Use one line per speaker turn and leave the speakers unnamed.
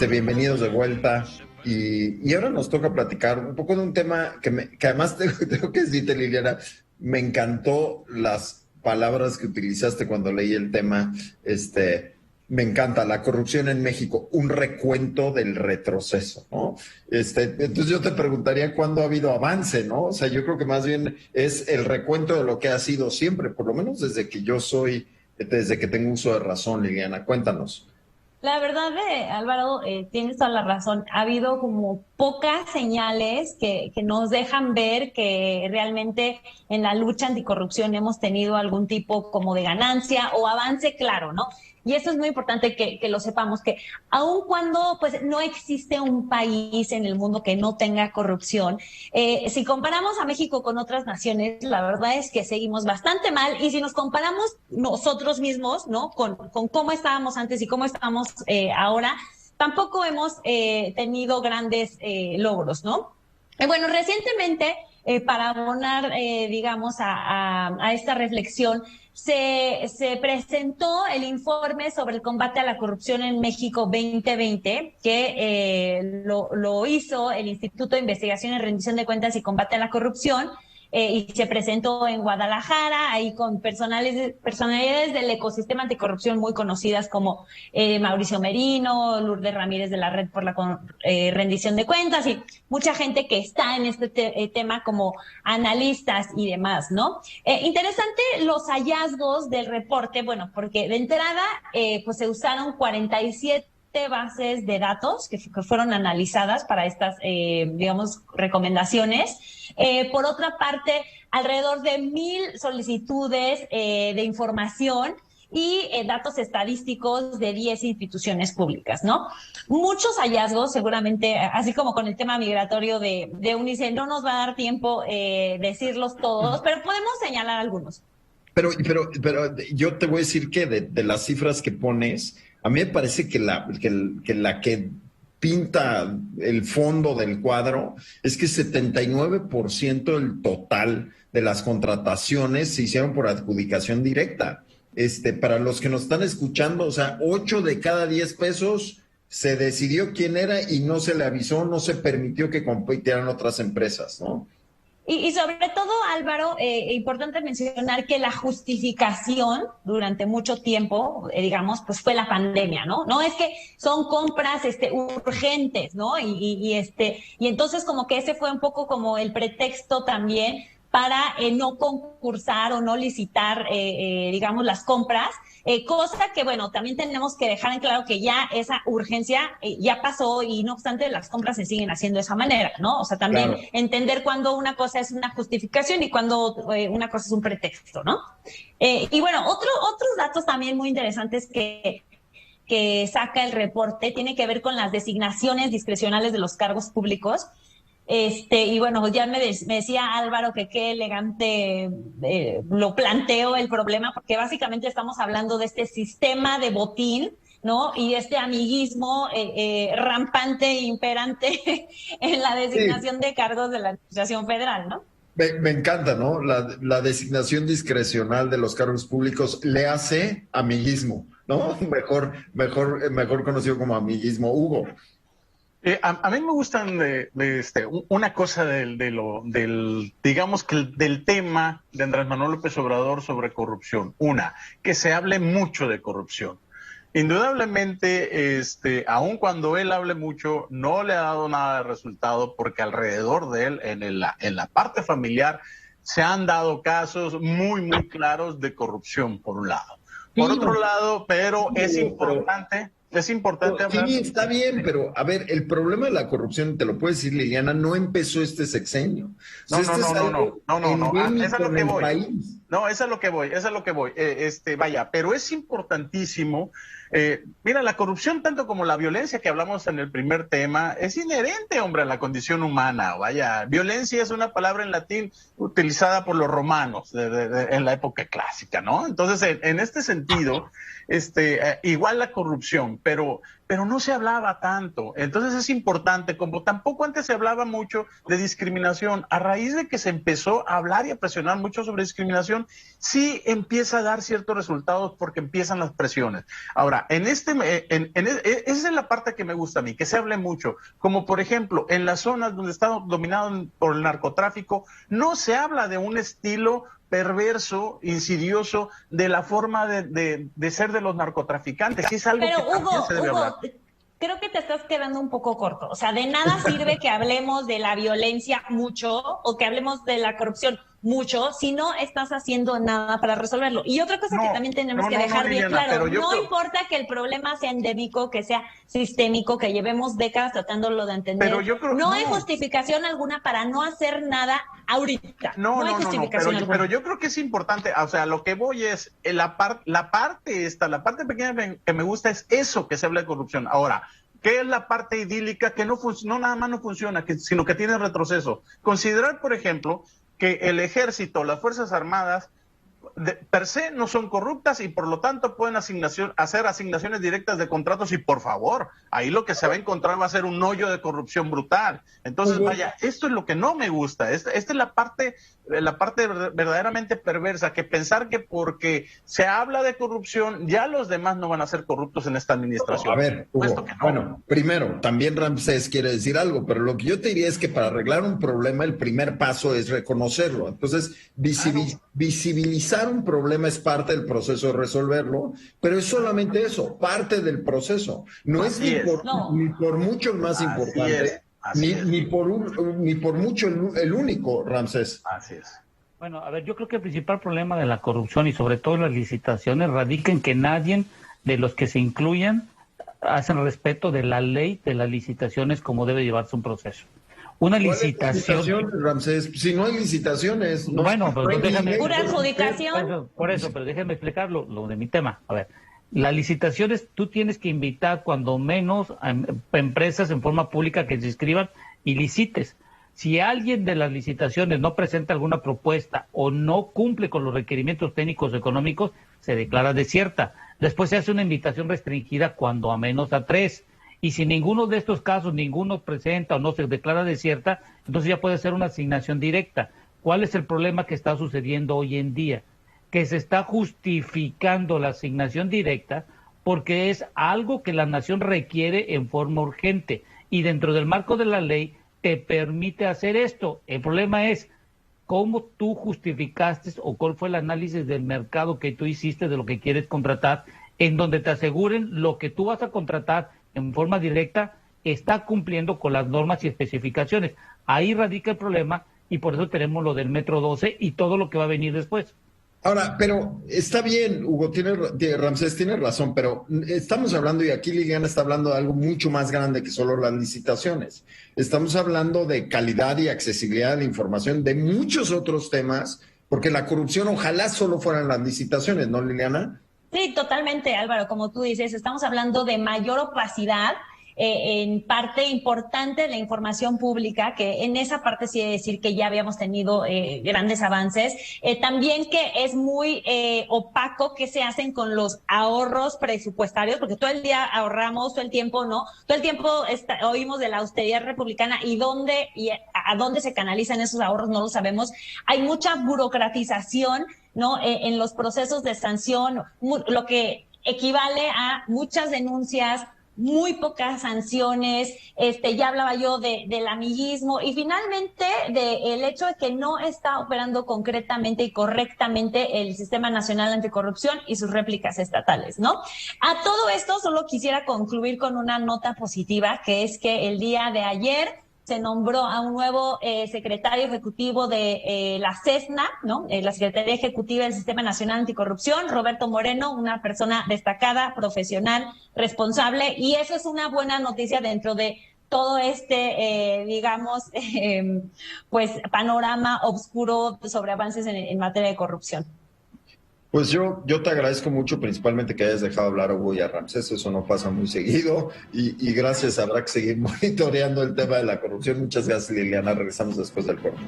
Bienvenidos de vuelta. Y ahora nos toca platicar un poco de un tema que además tengo que decirte, Liliana, me encantó las palabras que utilizaste cuando leí el tema. Me encanta la corrupción en México, un recuento del retroceso, ¿no? Entonces yo te preguntaría cuándo ha habido avance, ¿no? O sea, yo creo que más bien es el recuento de lo que ha sido siempre, por lo menos desde que tengo uso de razón, Liliana. Cuéntanos.
La verdad, Álvaro, tienes toda la razón. Ha habido como pocas señales que nos dejan ver que realmente en la lucha anticorrupción hemos tenido algún tipo como de ganancia o avance claro, ¿no? Y eso es muy importante que lo sepamos, que aun cuando pues no existe un país en el mundo que no tenga corrupción, si comparamos a México con otras naciones, la verdad es que seguimos bastante mal. Y si nos comparamos nosotros mismos, ¿no? Con cómo estábamos antes y cómo estamos ahora, tampoco hemos tenido grandes logros, ¿no? Bueno, recientemente, para abonar, digamos, a esta reflexión, se presentó el informe sobre el combate a la corrupción en México 2020, que lo hizo el Instituto de Investigación y Rendición de Cuentas y Combate a la Corrupción, y se presentó en Guadalajara, ahí con personalidades del ecosistema anticorrupción muy conocidas como Mauricio Merino, Lourdes Ramírez de la Red por la Rendición de Cuentas y mucha gente que está en este tema como analistas y demás, ¿no? Interesante los hallazgos del reporte, bueno, porque de entrada pues se usaron 47 bases de datos que fueron analizadas para estas, digamos, recomendaciones. Por otra parte, alrededor de 1,000 solicitudes de información y datos estadísticos de 10 instituciones públicas, ¿no? Muchos hallazgos, seguramente, así como con el tema migratorio de UNICEF, no nos va a dar tiempo decirlos todos, pero podemos señalar algunos.
Pero yo te voy a decir que de las cifras que pones, a mí me parece que la que pinta el fondo del cuadro es que 79% del total de las contrataciones se hicieron por adjudicación directa. Para los que nos están escuchando, o sea, 8 de cada 10 pesos se decidió quién era y no se le avisó, no se permitió que compitieran otras empresas, ¿no?
Y sobre todo, Álvaro, importante mencionar que la justificación durante mucho tiempo, digamos, pues fue la pandemia, ¿no? No es que son compras urgentes, ¿no? Y entonces como que ese fue un poco como el pretexto también para no concursar o no licitar, digamos, las compras, cosa que, bueno, también tenemos que dejar en claro que ya esa urgencia ya pasó y no obstante las compras se siguen haciendo de esa manera, ¿no? O sea, también
Claro.
entender cuando una cosa es una justificación y cuando una cosa es un pretexto, ¿no? Y bueno, otros datos también muy interesantes que saca el reporte tiene que ver con las designaciones discrecionales de los cargos públicos. Y bueno, ya me decía Álvaro que qué elegante lo planteo el problema, porque básicamente estamos hablando de este sistema de botín, ¿no? Y este amiguismo rampante e imperante en la
Sí,
designación de cargos de la Administración Federal, ¿no?
me encanta, ¿no? La designación discrecional de los cargos públicos le hace amiguismo, ¿no? Mejor conocido como amiguismo. Hugo.
A mí me gustan una cosa digamos que del tema de Andrés Manuel López Obrador sobre corrupción. Una, que se hable mucho de corrupción. Indudablemente, aun cuando él hable mucho, no le ha dado nada de resultado porque alrededor de él, en la parte familiar, se han dado casos muy, muy claros de corrupción, por un lado. Por
Sí,
otro lado, pero
pero
es importante hablar.
sí, está bien, pero a ver, el problema de la corrupción, te lo puedo decir, Liliana, no empezó este sexenio. O sea,
No, no,
este es
no, no, no,
algo
no, no, no. Es a
endémico
lo
en
que
el
voy.
país.
No, es a lo que voy, es a lo que voy. Vaya, pero es importantísimo. Mira, la corrupción, tanto como la violencia que hablamos en el primer tema, es inherente, hombre, a la condición humana. Vaya, violencia es una palabra en latín utilizada por los romanos en la época clásica, ¿no? Entonces, en este sentido, igual la corrupción, pero pero no se hablaba tanto. Entonces es importante, como tampoco antes se hablaba mucho de discriminación, a raíz de que se empezó a hablar y a presionar mucho sobre discriminación, sí empieza a dar ciertos resultados porque empiezan las presiones. Ahora, esa es la parte que me gusta a mí, que se hable mucho, como por ejemplo, en las zonas donde está dominado por el narcotráfico, no se habla de un estilo perverso, insidioso, de la forma de ser de los narcotraficantes. Sí es algo
pero
que también se debe hablar.
Creo que te estás quedando un poco corto. O sea, de nada sirve que hablemos de la violencia mucho o que hablemos de la corrupción mucho si no estás haciendo nada para resolverlo. Y otra cosa que también tenemos que dejar bien claro, no importa que el problema sea endémico, que sea sistémico, que llevemos décadas tratándolo de entender,
pero yo creo,
no hay justificación alguna para no hacer nada ahorita. No hay justificación alguna.
Pero yo creo que es importante, o sea, lo que voy es, la parte pequeña que me gusta es eso, que se habla de corrupción. Ahora, ¿qué es la parte idílica que no nada más no funciona, sino que tiene retroceso? Considerar, por ejemplo, que el ejército, las Fuerzas Armadas, per se no son corruptas y por lo tanto pueden hacer asignaciones directas de contratos y por favor, ahí lo que se va a encontrar va a ser un hoyo de corrupción brutal. Entonces, vaya, esto es lo que no me gusta. Esta es la parte verdaderamente perversa, que pensar que porque se habla de corrupción, ya los demás no van a ser corruptos en esta administración.
A ver, Hugo, bueno, primero, también Ramsés quiere decir algo, pero lo que yo te diría es que para arreglar un problema, el primer paso es reconocerlo. Entonces, visibilizar un problema es parte del proceso de resolverlo, pero es solamente eso, parte del proceso. No es ni por mucho el más importante. Ni por mucho el único, Ramsés.
Así es.
Bueno, a ver, yo creo que el principal problema de la corrupción y sobre todo las licitaciones radica en que nadie de los que se incluyan hacen respeto de la ley de las licitaciones como debe llevarse un proceso. Una licitación,
Ramsés, si no hay licitaciones, no.
Bueno, pero déjame,
pura adjudicación.
Por eso, pero déjame explicar lo de mi tema. A ver, las licitaciones tú tienes que invitar cuando menos a empresas en forma pública que se inscriban y licites. Si alguien de las licitaciones no presenta alguna propuesta o no cumple con los requerimientos técnicos o económicos, se declara desierta. Después se hace una invitación restringida cuando a menos a 3. Y si ninguno de estos casos, ninguno presenta o no se declara desierta, entonces ya puede ser una asignación directa. ¿Cuál es el problema que está sucediendo hoy en día? Que se está justificando la asignación directa porque es algo que la nación requiere en forma urgente y dentro del marco de la ley te permite hacer esto. El problema es cómo tú justificaste o cuál fue el análisis del mercado que tú hiciste de lo que quieres contratar, en donde te aseguren lo que tú vas a contratar en forma directa está cumpliendo con las normas y especificaciones. Ahí radica el problema y por eso tenemos lo del Metro 12 y todo lo que va a venir después.
Ahora, pero está bien, Hugo, Ramsés tiene razón, pero estamos hablando, y aquí Liliana está hablando de algo mucho más grande que solo las licitaciones. Estamos hablando de calidad y accesibilidad de la información, de muchos otros temas, porque la corrupción ojalá solo fueran las licitaciones, ¿no, Liliana?
Sí, totalmente, Álvaro. Como tú dices, estamos hablando de mayor opacidad en parte importante de la información pública, que en esa parte sí he de decir que ya habíamos tenido grandes avances. También que es muy opaco qué se hacen con los ahorros presupuestarios, porque todo el día ahorramos, todo el tiempo, ¿no? Todo el tiempo oímos de la austeridad republicana y a dónde se canalizan esos ahorros no lo sabemos. Hay mucha burocratización, ¿no? En los procesos de sanción, lo que equivale a muchas denuncias, muy pocas sanciones, ya hablaba yo del amiguismo y finalmente del hecho de que no está operando concretamente y correctamente el Sistema Nacional Anticorrupción y sus réplicas estatales, ¿no? A todo esto solo quisiera concluir con una nota positiva, que es que el día de ayer se nombró a un nuevo secretario ejecutivo de la CESNA, ¿no? La Secretaría Ejecutiva del Sistema Nacional Anticorrupción, Roberto Moreno, una persona destacada, profesional, responsable, y eso es una buena noticia dentro de todo pues panorama oscuro sobre avances en materia de corrupción.
Pues yo te agradezco mucho, principalmente que hayas dejado hablar a Hugo y a Ramsés, eso no pasa muy seguido, y gracias, habrá que seguir monitoreando el tema de la corrupción. Muchas gracias, Liliana, regresamos después del corte.